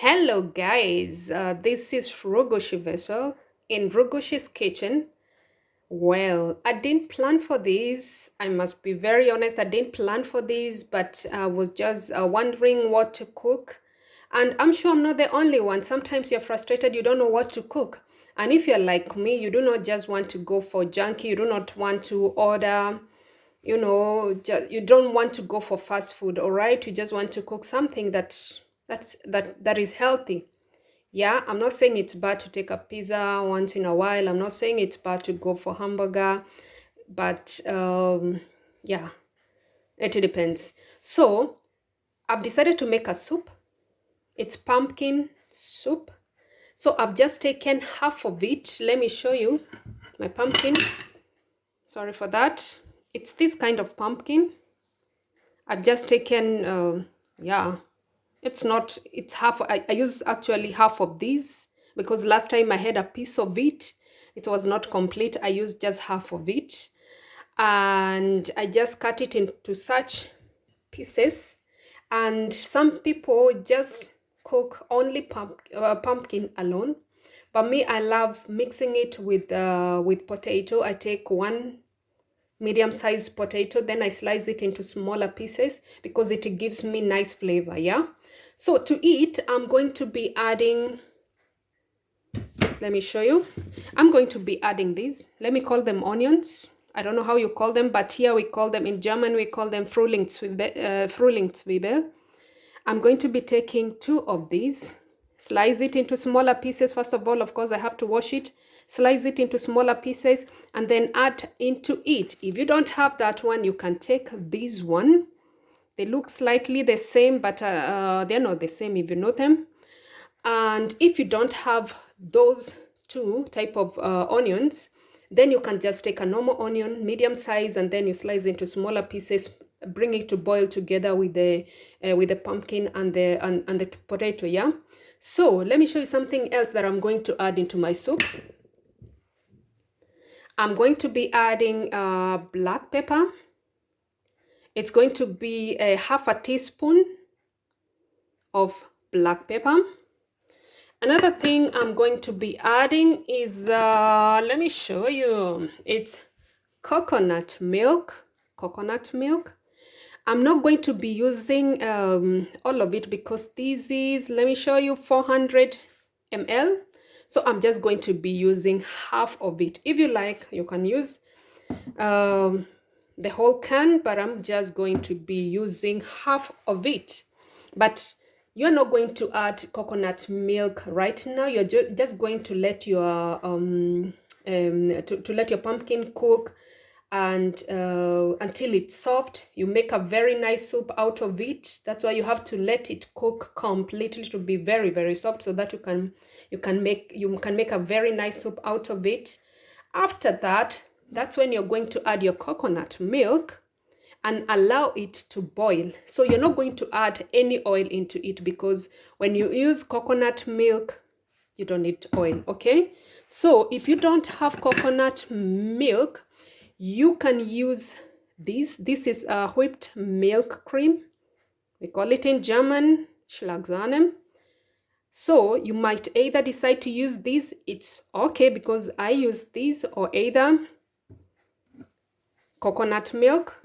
Hello, guys. This is Rogoshi Vessel in Rogoshi's kitchen. Well, I didn't plan for this. I must be very honest. I didn't plan for this, but I was just wondering what to cook. And I'm sure I'm not the only one. Sometimes you're frustrated, you don't know what to cook. And if you're like me, you do not just want to go for junky, you do not want to order, you don't want to go for fast food, all right? You just want to cook something that is healthy. Yeah, I'm not saying it's bad to take a pizza once in a while. I'm not saying it's bad to go for hamburger, but yeah, it depends. So I've decided to make a soup. It's pumpkin soup. So I've just taken half of it. Let me show you my pumpkin. Sorry for that. It's this kind of pumpkin. I've just taken, yeah, it's half. I use actually half of these because last time I had a piece of it. It was not complete. I used just half of it. And I just cut it into such pieces. And some people just cook only pumpkin alone. But me, I love mixing it with potato. I take one medium-sized potato, then I slice it into smaller pieces because it gives me nice flavor. Yeah. So to eat, I'm going to be adding, let me show you. I'm going to be adding these. Let me call them onions. I don't know how you call them, but here we call them, in German, we call them Frühlingszwiebel. I'm going to be taking two of these, slice it into smaller pieces. First of all, of course, I have to wash it, slice it into smaller pieces, and then add into it. If you don't have that one, you can take this one. They look slightly the same, but they're not the same if you know them. And if you don't have those two type of onions, then you can just take a normal onion, medium size, and then you slice into smaller pieces, bring it to boil together with the pumpkin and the potato. Yeah. So let me show you something else that I'm going to add into my soup. I'm going to be adding black pepper. It's going to be a half a teaspoon of black pepper. Another thing I'm going to be adding is, let me show you, it's coconut milk. Coconut milk. I'm not going to be using all of it because this is, let me show you, 400 ml. So I'm just going to be using half of it. If you like, you can use the whole can, but I'm just going to be using half of it. But you're not going to add coconut milk right now. You're just going to let your to let your pumpkin cook and until it's soft. You make a very nice soup out of it. That's why you have to let it cook completely to be very, very soft, so that you can make a very nice soup out of it. After that, that's when you're going to add your coconut milk and allow it to boil. So you're not going to add any oil into it because when you use coconut milk, you don't need oil, okay? So if you don't have coconut milk, you can use this. This is a whipped milk cream. We call it in German Schlagsahne. So you might either decide to use this. It's okay because I use this, or either coconut milk.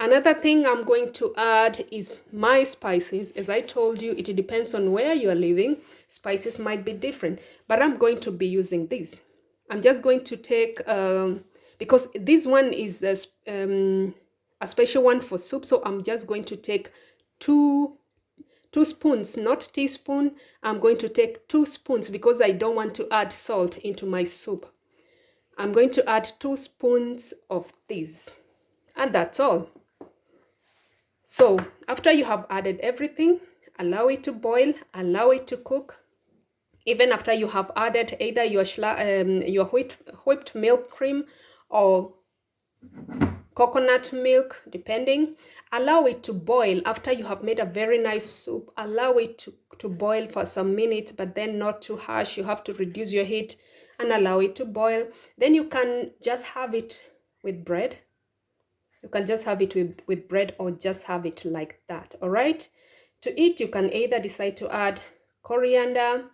Another thing I'm going to add is my spices. As I told you, it depends on where you are living. Spices might be different, but I'm going to be using this. I'm just going to take, because this one is a special one for soup, so I'm just going to take two spoons, not teaspoon. I'm going to take 2 spoons because I don't want to add salt into my soup. I'm going to add 2 spoons of this, and that's all. So after you have added everything, allow it to boil, allow it to cook. Even after you have added either your whipped milk cream or coconut milk, depending, allow it to boil. After you have made a very nice soup, allow it to boil for some minutes, but then not too harsh. You have to reduce your heat and allow it to boil. Then you can just have it with bread. You can just have it with bread, or just have it like that, all right? To eat, you can either decide to add coriander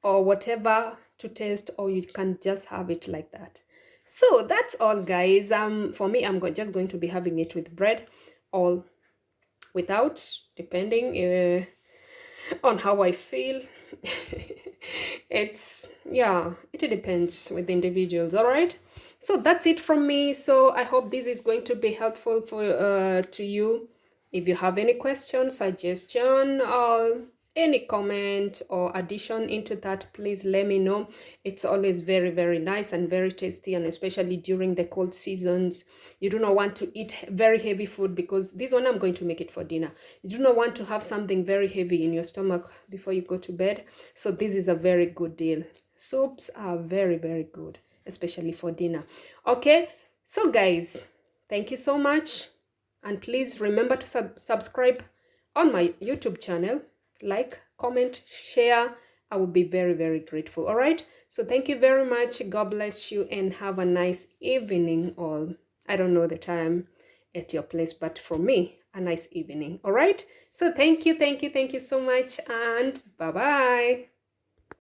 or whatever to taste, or you can just have it like that. So that's all, guys. For me, just going to be having it with bread or without, depending on how I feel. Yeah, it depends with individuals. All right, so that's it from me. So I hope this is going to be helpful for to you. If you have any question, suggestion, or any comment or addition into that, please let me know. It's always very, very nice and very tasty, and especially during the cold seasons, you do not want to eat very heavy food, because this one I'm going to make it for dinner. You do not want to have something very heavy in your stomach before you go to bed. So this is a very good deal. Soups are very, very good, especially for dinner. Okay, so guys, thank you so much. And please remember to subscribe on my YouTube channel. Like, comment, share. I will be very, very grateful. All right. So thank you very much. God bless you and have a nice evening all. I don't know the time at your place, but for me, a nice evening. All right. So thank you so much, and bye-bye.